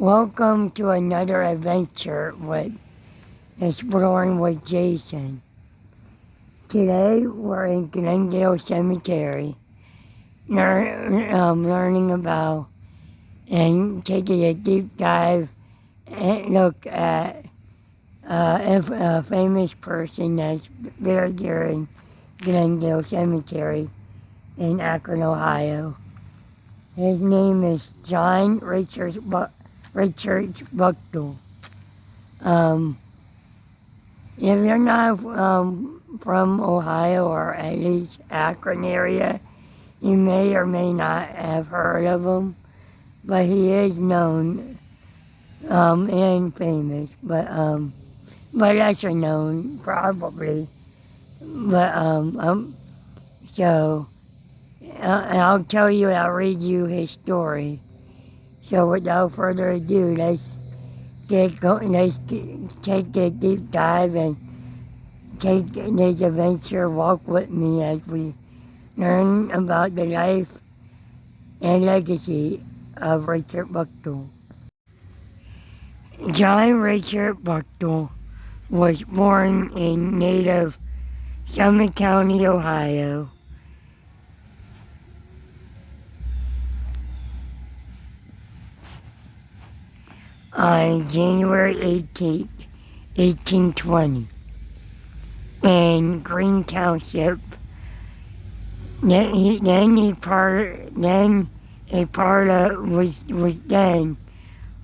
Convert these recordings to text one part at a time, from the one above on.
Welcome to another adventure with Exploring with Jason. Today we're in Glendale Cemetery, learning about and taking a deep dive and look at a famous person that's buried here in Glendale Cemetery in Akron, Ohio. His name is John Richard Buchtuel. If you're not from Ohio or at least Akron area, you may or may not have heard of him, but he is known and famous, but lesser known probably. But so I'll tell you, I'll read you his story. So without further ado, let's take a deep dive and take this adventure walk with me as we learn about the life and legacy of Richard Buchtuel. John Richard Buchtuel was born in native Summit County, Ohio. On January 18, 1820, in Green Township. Was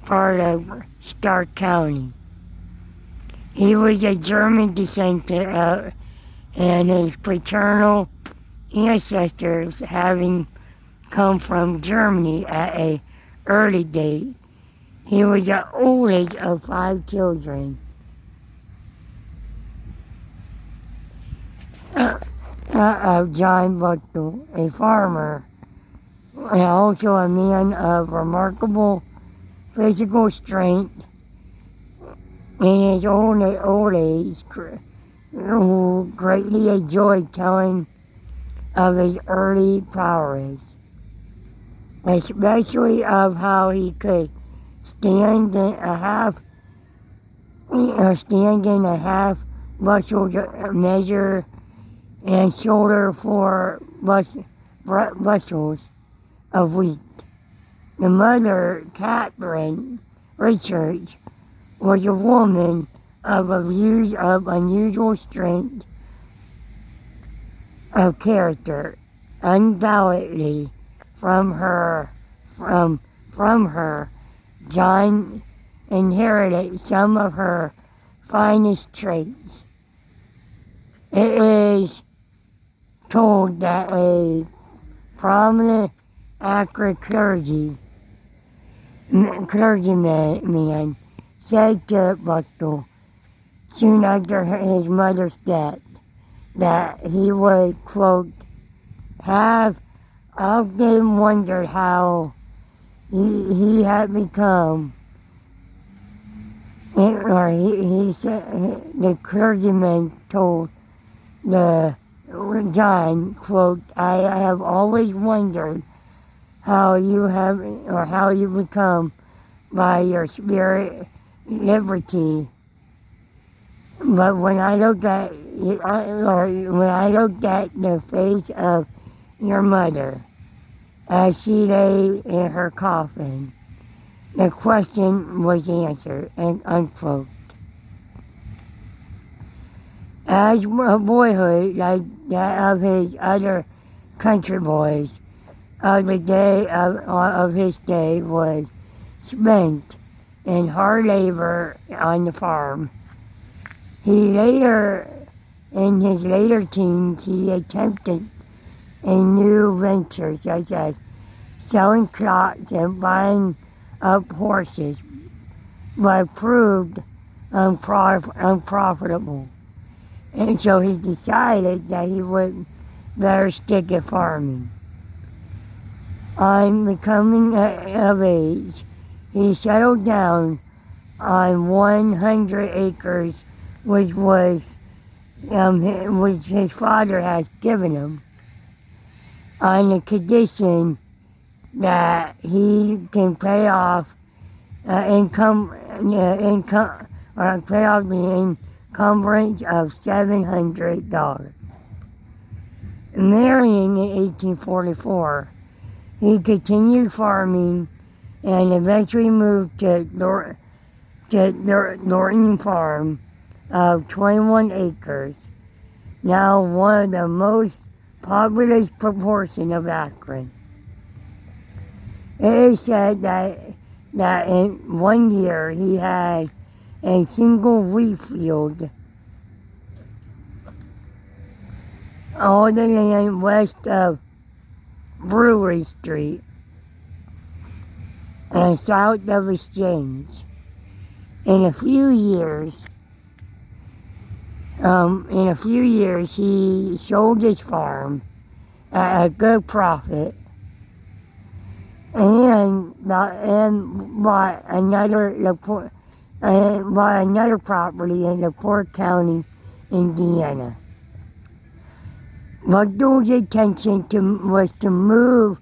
part of Stark County. He was a German descendant and his paternal ancestors having come from Germany at an early date. He was the oldest of 5 children. Of John Buchtuel, a farmer, and also a man of remarkable physical strength in his old age, who greatly enjoyed telling of his early prowess, especially of how he could stand in a half bushel measure and shoulder 4 bushels of wheat. The mother, Catherine Richards, was a woman of unusual strength of character. Undoubtedly, from her, John inherited some of her finest traits. It is told that a prominent Akron clergyman said to Buchtuel soon after his mother's death that he would, quote, have often wondered how he had become, he said, the clergyman told the John, quote, I have always wondered how you become by your spirit liberty. But when I looked at the face of your mother as she lay in her coffin, the question was answered, and unquote. As a boyhood, like that of his other country boys, the day of his day was spent in hard labor on the farm. In his later teens, he attempted a new venture such as selling clocks and buying up horses, but proved unprofitable. And so he decided that he would better stick at farming. On becoming of age, he settled down on 100 acres, which his father had given him, on the condition that he can pay off paid off the encumbrance of $700. Marrying in 1844, he continued farming and eventually moved to Norton Farm of 21 acres, now one of the most populous proportion of Akron. It is said that in 1 year he had a single wheat field. All the land west of Brewery Street and south of Exchange. In a few years, he sold his farm at a good profit and bought another property in LaPorte County, Indiana. Buchtuel's intention was to move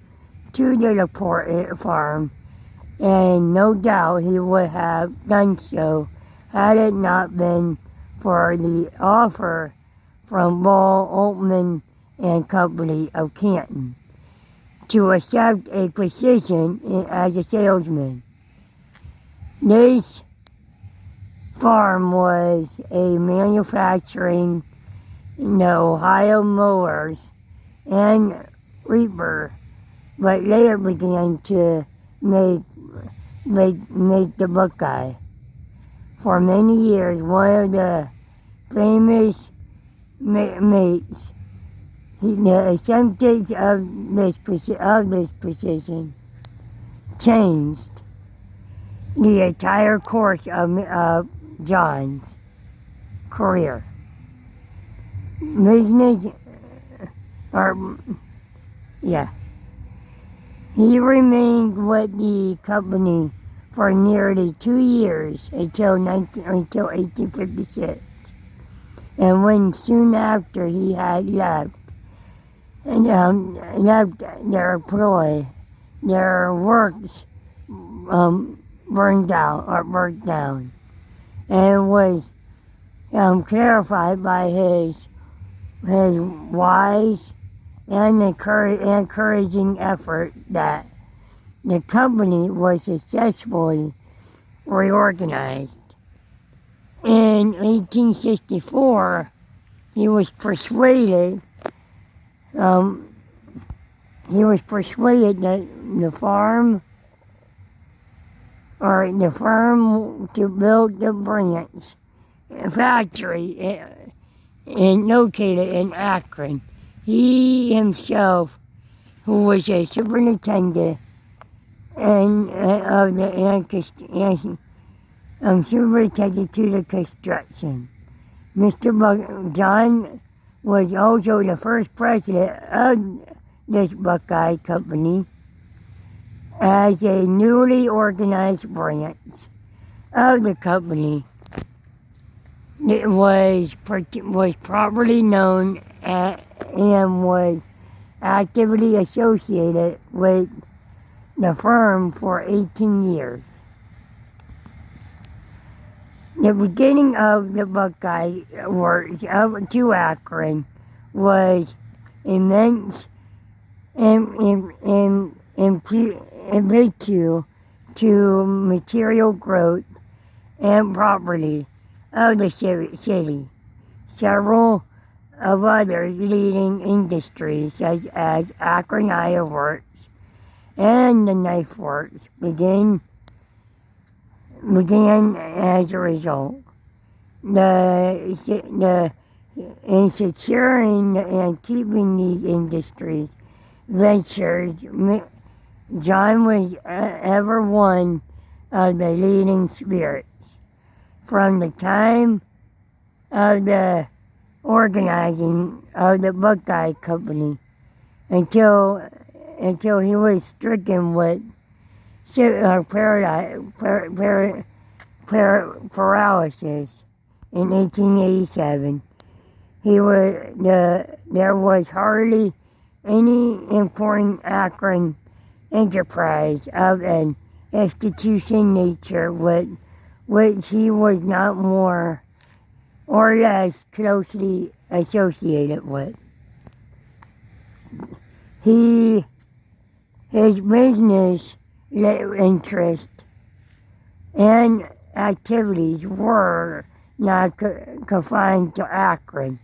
to the LaPorte farm, and no doubt he would have done so had it not been for the offer from Ball, Altman and Company of Canton to accept a position as a salesman. This farm was a manufacturing the Ohio mowers and reaper, but later began to make the Buckeye. For many years, one of the famous mates, the acceptance of this position changed the entire course of John's career. He remained with the company for nearly 2 years until 1856, and when soon after he had left their employ, their works burnt down, and was clarified by his wise and encouraging effort that the company was successfully reorganized. In 1864, he was persuaded that the firm to build the branch factory located in Akron. He himself, who was a superintendent superintendent to the construction. John was also the first president of this Buckeye Company as a newly organized branch of the company. It was properly known and was actively associated with the firm for 18 years. The beginning of the Buckeye works to Akron was immense impetus to material growth and property of the city. Several of other leading industries, such as Akron Iron Works and the Knife Works, began as a result. In securing and keeping these industries ventures, John was ever one of the leading spirits. From the time of the organizing of the Buckeye Company until he was stricken with paralysis in 1887. There was hardly any important Akron enterprise of an institution nature with which he was not more or less closely associated with. His business interest and activities were not confined to Akron.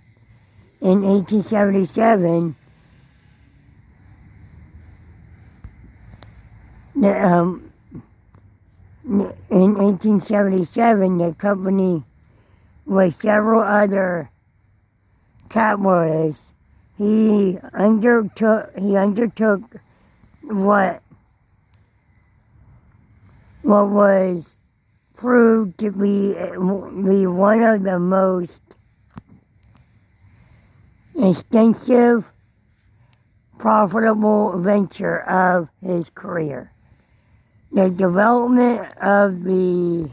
In 1877, the company with several other capitalists, he undertook what was proved to be one of the most extensive, profitable venture of his career. The development of the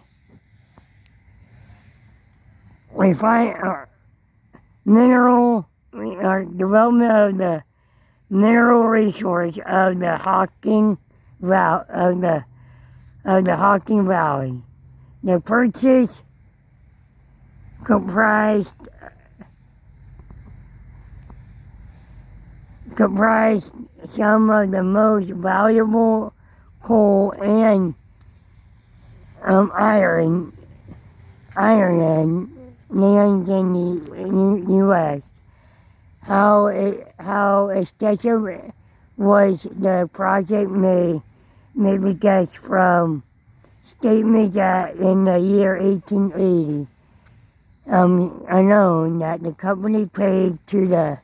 development of the mineral resource of the Hocking Valley. The purchase comprised some of the most valuable coal and iron lands in the U.S. How extensive was the project may be guessed from statements that in the year 1880 alone that the company paid to the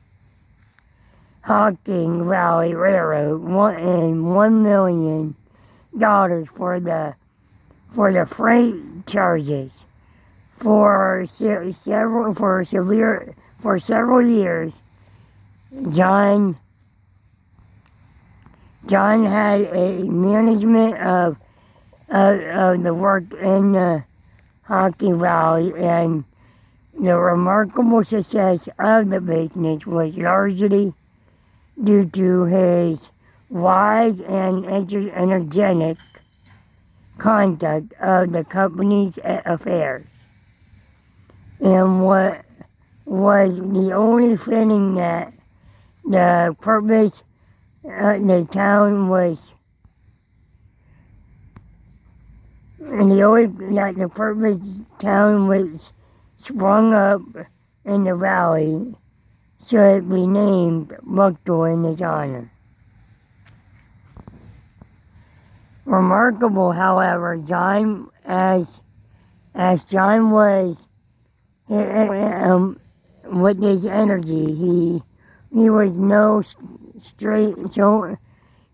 Hocking Valley Railroad $1 million for the freight charges. For several years, John had a management of the work in the Hocking Valley, and the remarkable success of the business was largely due to his wise and energetic conduct of the company's affairs. And what was the only fitting that the purpose the town was sprung up in the valley should be named Buchtuel in his honor. Remarkable, however, John was with his energy, he was no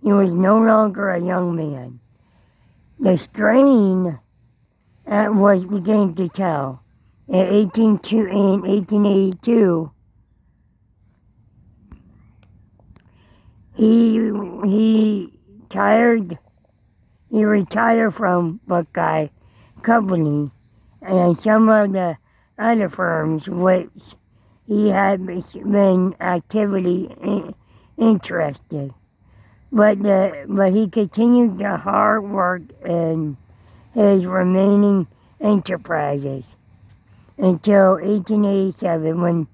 longer a young man. The strain was beginning to tell. In 1882, he retired from Buckeye Company and some of the other firms which he had been actively interested. But he continued the hard work in his remaining enterprises until 1887 when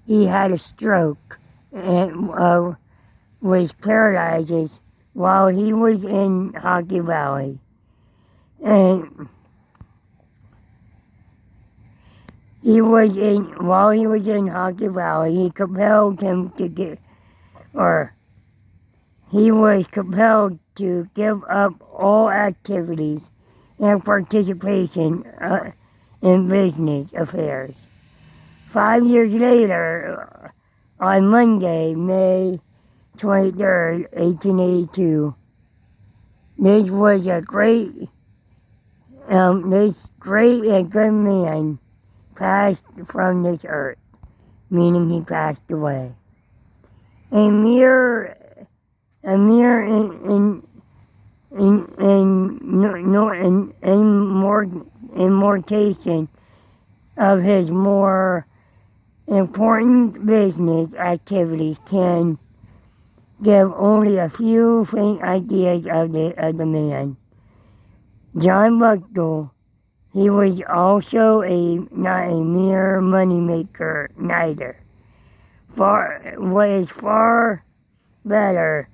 he had a stroke and was paralyzed while he was in Hocking Valley. And while he was in Hocking Valley, he was compelled to give up all activities and participation in business affairs. 5 years later, on Monday, May 23rd, 1882, this great and good man passed from this earth, meaning he passed away. A mere immortation of his more important business activities can give only a few faint ideas of the man. John Buchtuel, he was also not a mere moneymaker neither. What is far better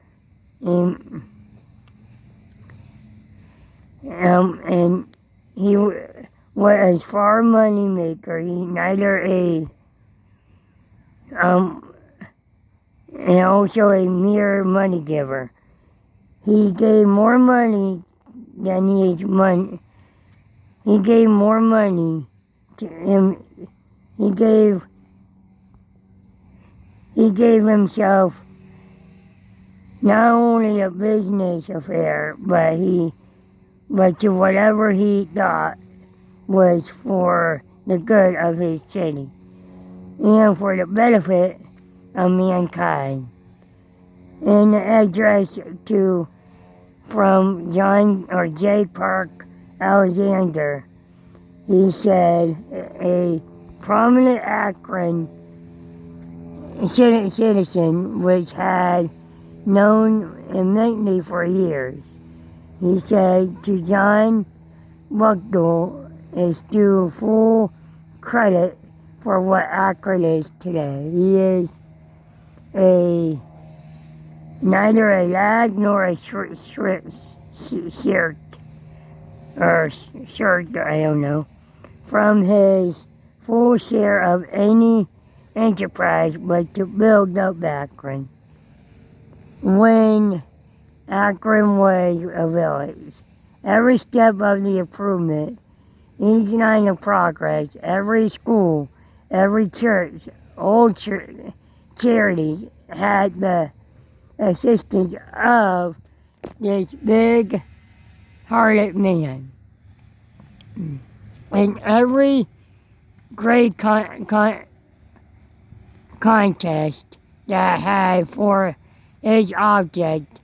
and he was a far moneymaker. He neither um, and also a mere money giver. He gave more money than he money. He gave more money to him. He gave himself not only a business affair, but to whatever he thought was for the good of his city and for the benefit of mankind. In the address from John or J. Park Alexander, he said, a prominent Akron citizen which had known immensely for years. He said, to John Buchtuel is due full credit for what Akron is today. He is neither a lag nor a shirt, I don't know, from his full share of any enterprise but to build up Akron. When Akron was a village, every step of the improvement, each line of progress, every school, every church, old charity had the assistance of this big-hearted man. In every great contest that had for its object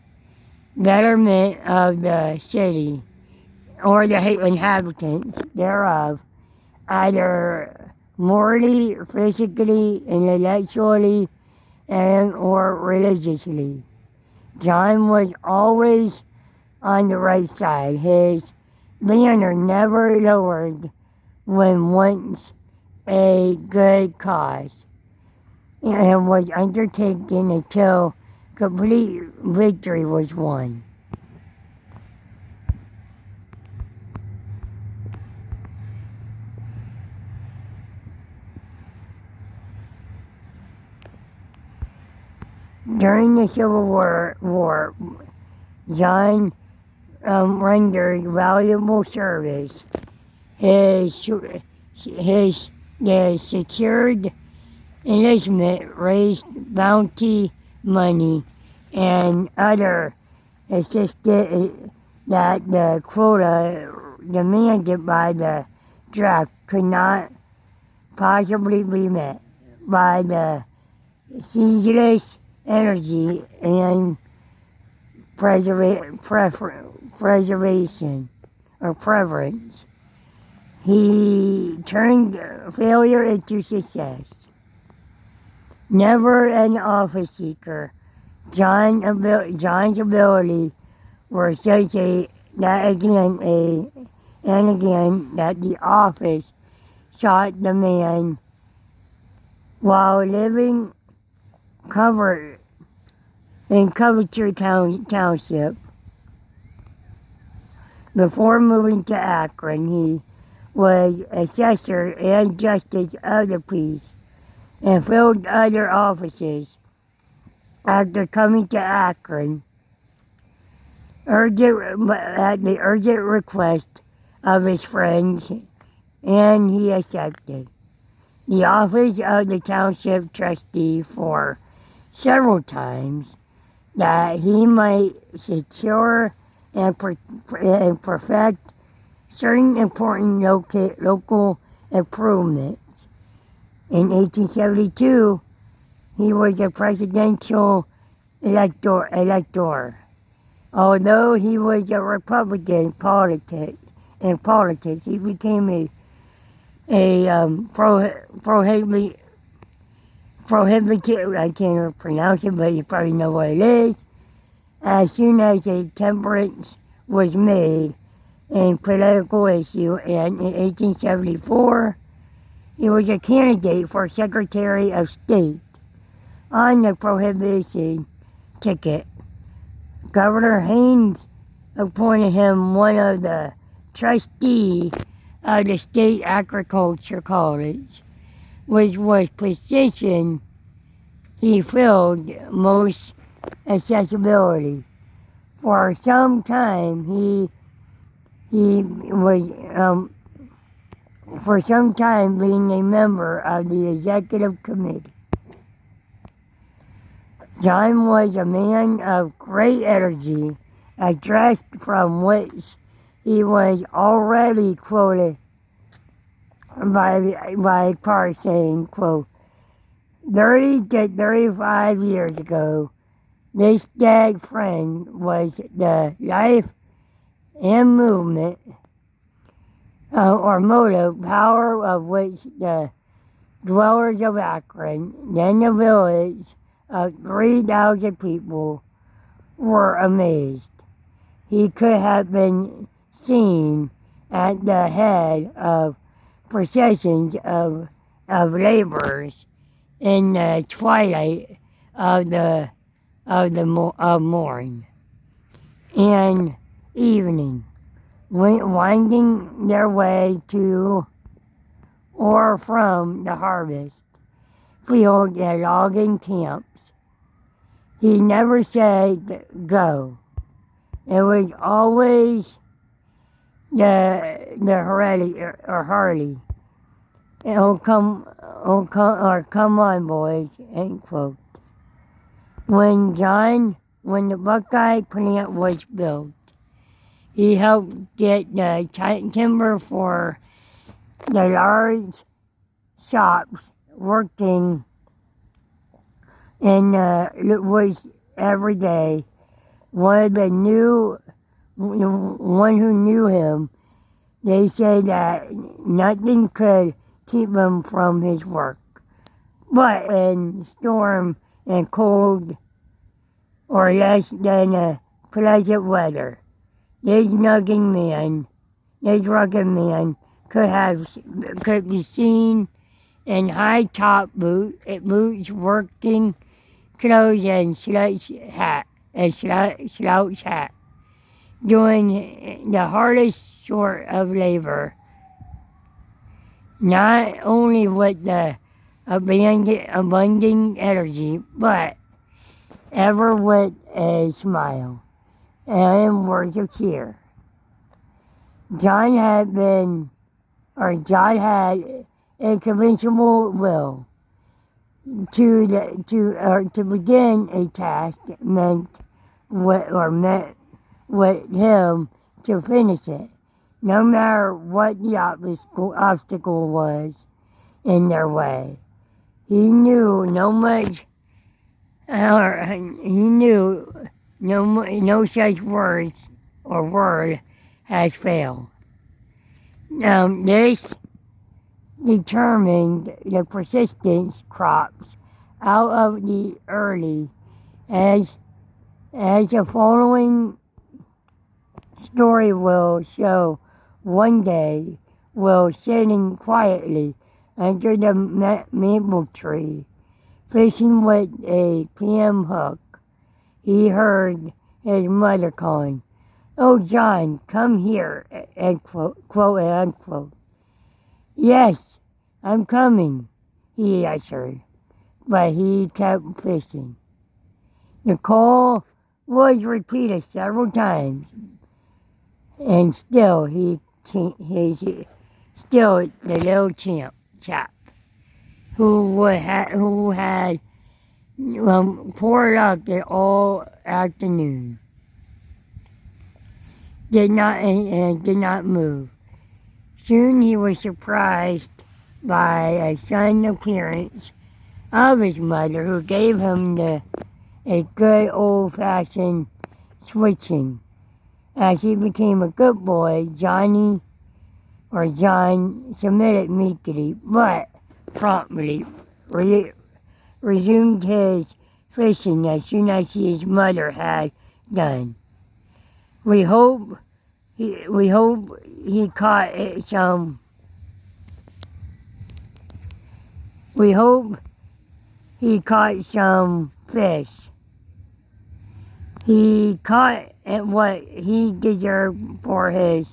betterment of the city or the inhabitants thereof, either morally, physically, intellectually, and or religiously. John was always on the right side. His banner never lowered when once a good cause and was undertaken until complete victory was won. During the Civil War, John rendered valuable service. The secured enlistment raised bounty money and other assistance that the quota demanded by the draft could not possibly be met by the ceaseless energy and preservation or preference. He turned failure into success. Never an office seeker, John's ability were such that the office sought the man while living in Coventry Township. Before moving to Akron, he was assessor and justice of the peace and filled other offices. After coming to Akron, at the urgent request of his friends, and he accepted the office of the township trustee for several times that he might secure and perfect certain important local improvements. In 1872, he was a presidential elector. Although he was a Republican in politics, he became prohibited, I can't pronounce it, but you probably know what it is. As soon as a temperance was made a political issue, and in 1874, he was a candidate for Secretary of State on the Prohibition ticket. Governor Haynes appointed him one of the trustees of the State Agriculture College, which was position he filled most accessibility. For some time, he was for some time being a member of the executive committee. John was a man of great energy, addressed from which he was already quoted by Carr saying, quote, 30 to 35 years ago, this dead friend was the life and movement or motive power of which the dwellers of Akron, then the village of 3,000 people, were amazed. He could have been seen at the head of processions of laborers in the twilight of morning and evening, winding their way to or from the harvest field and logging camps. He never said go. It was always the Harley. Come on, boys, end quote. When the Buckeye plant was built, he helped get the timber for the large shops working in the woods every day. One who knew him, they say that nothing could keep him from his work. But in storm and cold or less than pleasant weather, this rugged man could be seen in high-top boots, working clothes and slouch hat, doing the hardest sort of labor, not only with the abundant energy, but ever with a smile and words of cheer. John had a convincible will to begin a task meant with him to finish it, no matter what the obstacle was in their way. He knew no such word has failed. This determined the persistence crops out of the early, as the following story will show. One day, while sitting quietly under the maple tree, fishing with a clam hook, he heard his mother calling, "Oh, John, come here," end quote, quote, unquote. "Yes, I'm coming," he answered, but he kept fishing. The call was repeated several times, and still still the little chap who had poured out there all afternoon did not move. Soon he was surprised by a sudden appearance of his mother, who gave him a good old-fashioned switching. As he became a good boy, John submitted meekly, but promptly resumed his fishing as soon as his mother had done. We hope we hope he caught some. We hope he caught some fish. He caught what he deserved for his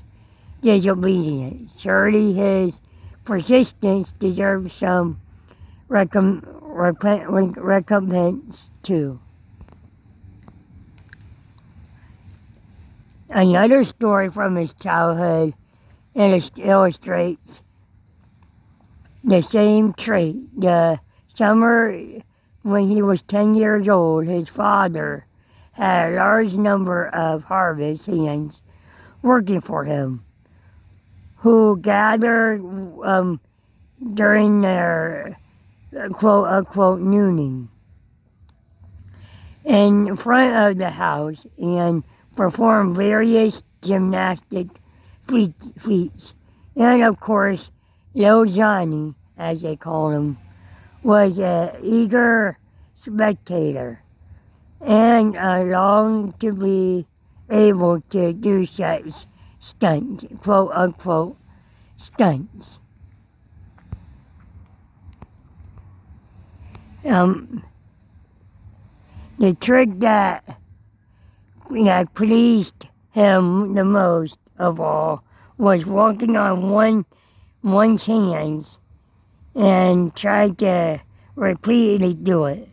disobedience. Surely his persistence deserves some recompense too. Another story from his childhood illustrates the same trait. The summer when he was 10 years old, his father had a large number of harvest hands working for him, who gathered during their quote-unquote nooning in front of the house and performed various gymnastic feats. And of course, little Johnny, as they call him, was an eager spectator and longed to be able to do such stunts, quote-unquote stunts. The trick that pleased him the most of all was walking on one's hands and try to repeatedly do it.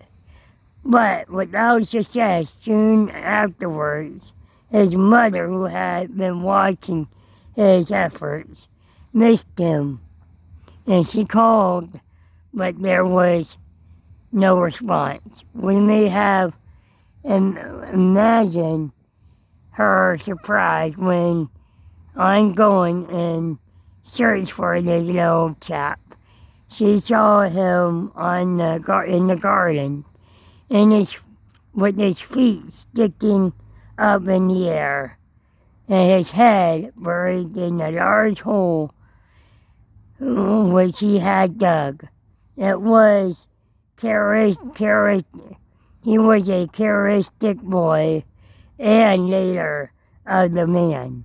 But without success, soon afterwards, his mother, who had been watching his efforts, missed him, and she called, but there was no response. We may have imagined her surprise when, on going in search for the little chap, she saw him in the garden, with his feet sticking up in the air, and his head buried in a large hole which he had dug. It was he was a characteristic boy, and later of the man.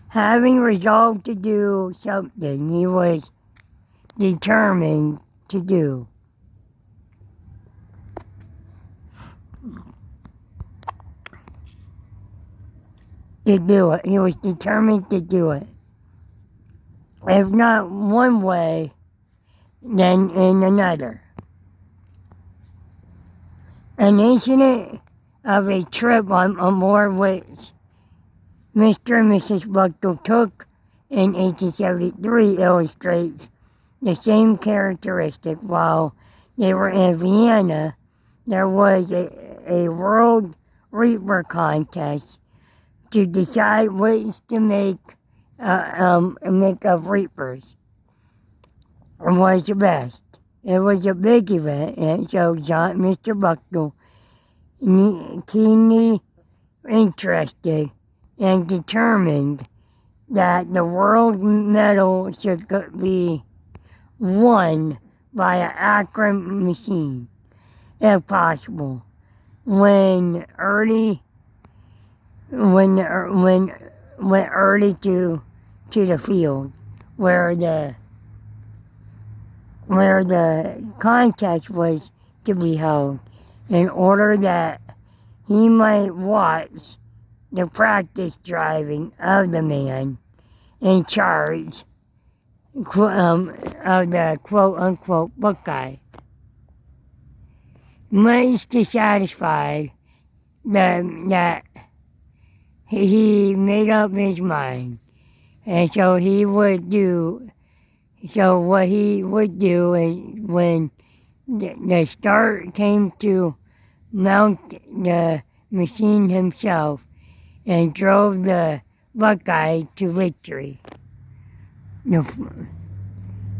Having resolved to do something he was determined to do. He was determined to do it. If not one way, then in another. An incident of a trip on board which Mr. and Mrs. Buchtuel took in 1873 illustrates the same characteristic. While they were in Vienna, there was a world reaper contest to decide which to make of reapers was the best. It was a big event, and so Mr. Buchtuel, keenly interested and determined that the world medal should be won by an accurate machine, if possible. Went early to the field where the contest was to be held, in order that he might watch the practice driving of the man in charge of the quote-unquote Buckeye. Much dissatisfied that he made up his mind, and so what he would do is, when the start came to mount the machine himself, and drove the Buckeye to victory.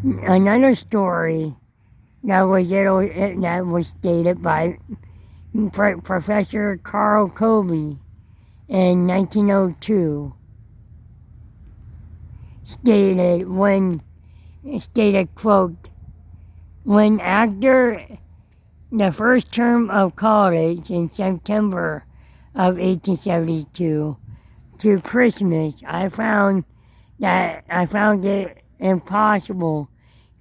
Another story that was stated by Professor Carl Colby in 1902 stated, quote, when after the first term of college in September of 1872 to Christmas, I found it impossible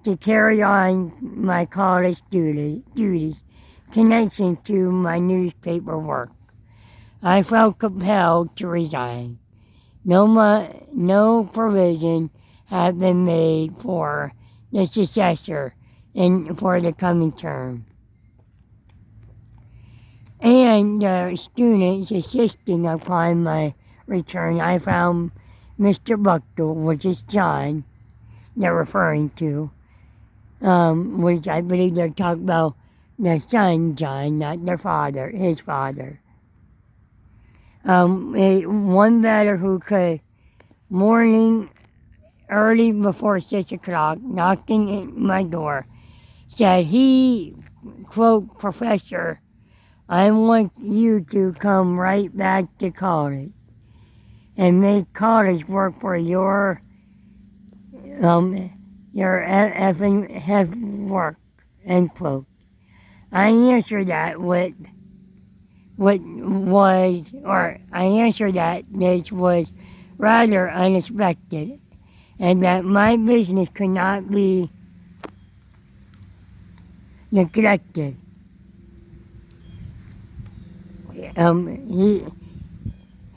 to carry on my college duties connecting to my newspaper work. I felt compelled to resign. No provision had been made for the successor for the coming term. And the students insisting upon my return, I found Mr. Buchtuel, which is John, they're referring to, which I believe they're talking about the son John, not their father, his father. One better who could, morning, early before 6 o'clock, knocking at my door, said he, quote, Professor, I want you to come right back to college and make college work for your effing work, end quote. I answered that this was rather unexpected and that my business could not be neglected.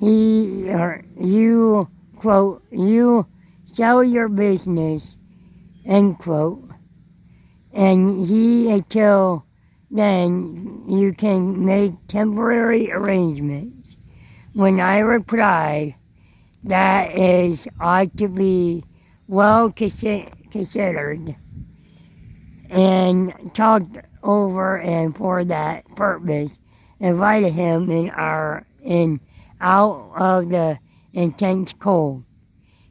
You, quote, you sell your business, end quote, and until then you can make temporary arrangements. When I replied, that is ought to be well considered and talked over, and for that purpose invited him out of the intense cold.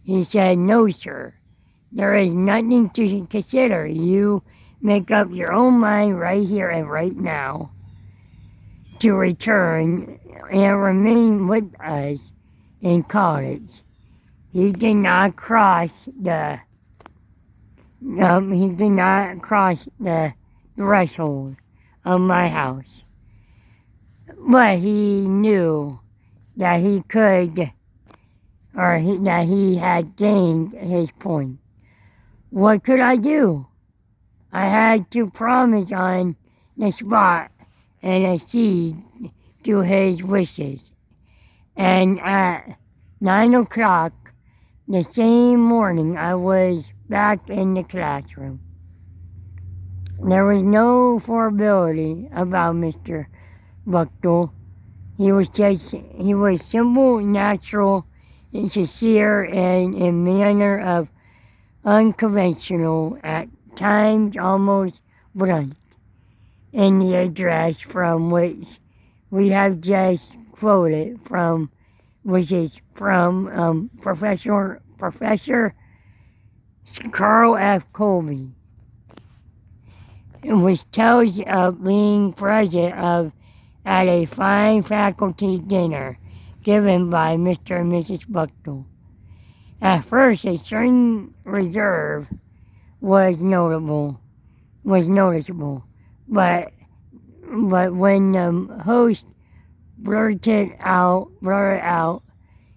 He said, no, sir, there is nothing to consider. You make up your own mind right here and right now to return and remain with us in college. He did not cross the threshold of my house. But he knew that he could, that he had gained his point. What could I do? I had to promise on the spot and accede to his wishes. And at 9 o'clock the same morning, I was back in the classroom. There was no formality about Mr. Buchtuel. He was simple, natural, and sincere, and in manner of unconventional, at times almost blunt, in the address from which we have just quoted from, which is from Professor Carl F. Colby, which tells of being present at a fine faculty dinner given by Mr. and Mrs. Buchtuel. At first, a certain reserve was noticeable, but when the host blurted out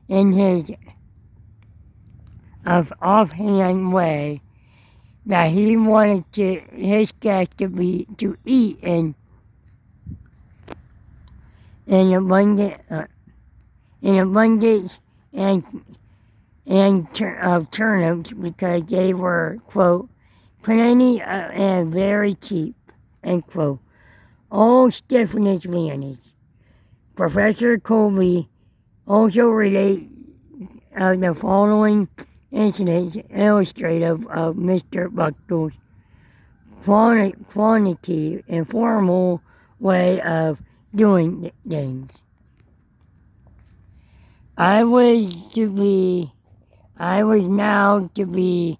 in his offhand way that he wanted his guests to eat in abundance of turnips because they were, quote, plenty and very cheap, end quote. All stiffness vanished. Professor Colby also relates the following incidents illustrative of Mr. Buchtuel's quantity and formal way of doing things. I was now to be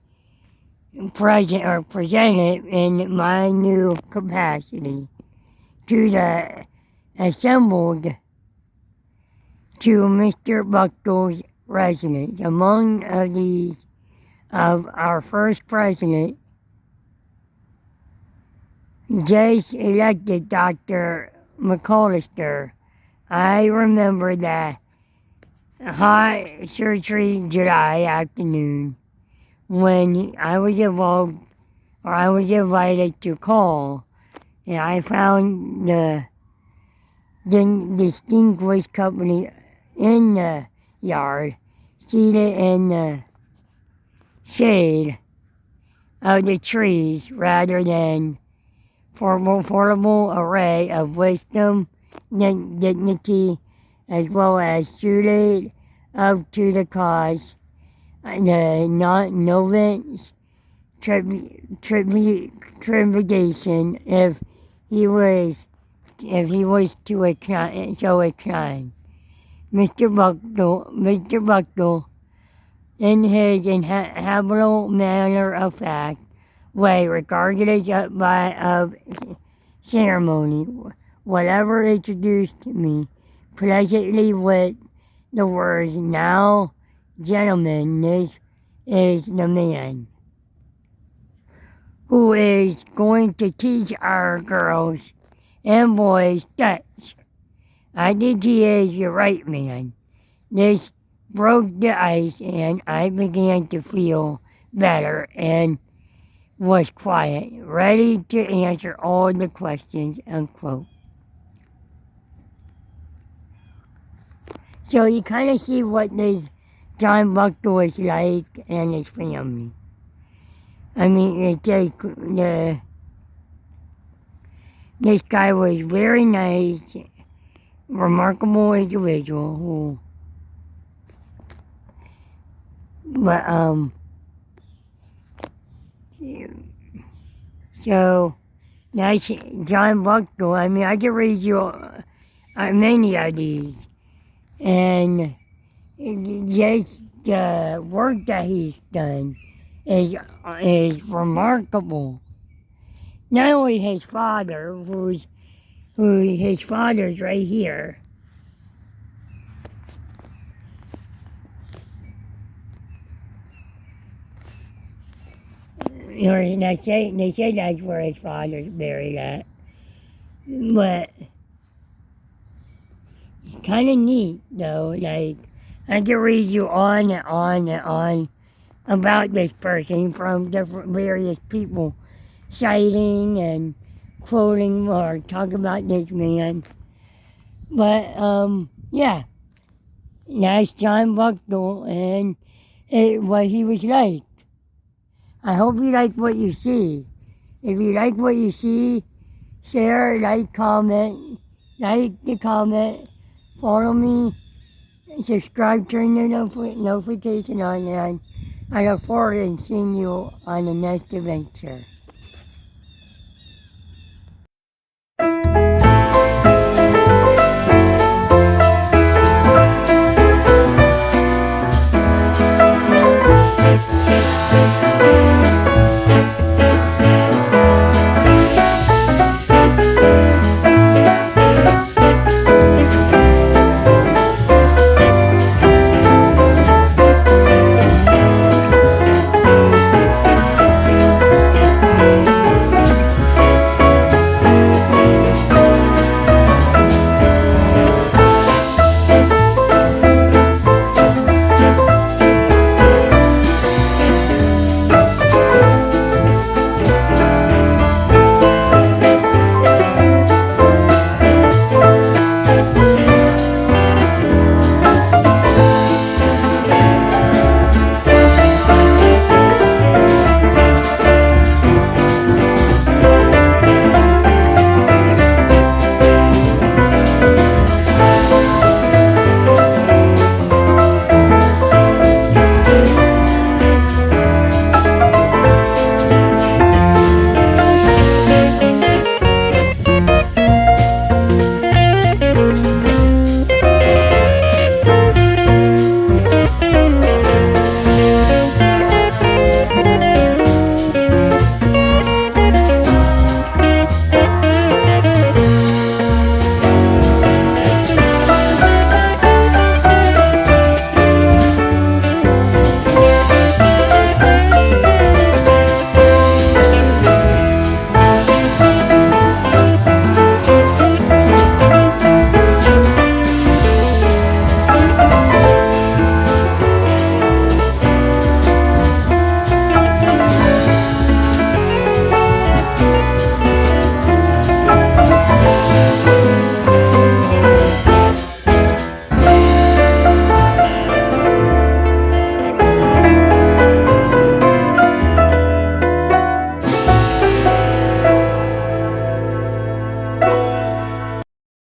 presented in my new capacity to the assembled to Mr. Buchtuel's residence. Among these of our first president, just elected Dr. McAllister I remember that hot, sultry July afternoon when I was invited to call, and I found the distinguished company in the yard, seated in the shade of the trees rather than formidable array of wisdom, dignity, as well as suited up to the cause, the novice tribulation if he was to show a kind. Mr. Buchtuel, in his habitual manner of fact, way regarded as of ceremony, whatever introduced me pleasantly with the words, "Now, gentlemen, this is the man who is going to teach our girls and boys Dutch. I think he is the right man." This broke the ice and I began to feel better and was quiet, ready to answer all the questions, unquote. So you kind of see what this John Buchtuel was like and his family. I mean, it's like this guy was very nice, remarkable individual but so that's John Buchtuel. I mean, I can read you many of these, and just the work that he's done is remarkable. Not only his father, who his father's right here. Or they say that's where his father's buried at. But it's kind of neat, though. Like, I can read you on and on and on about this person from different various people citing and quoting or talking about this man. But, yeah, that's John Buchtuel and what he was like. I hope you like what you see. If you like what you see, share, like the comment, follow me, subscribe, turn the notification on, and I look forward to seeing you on the next adventure.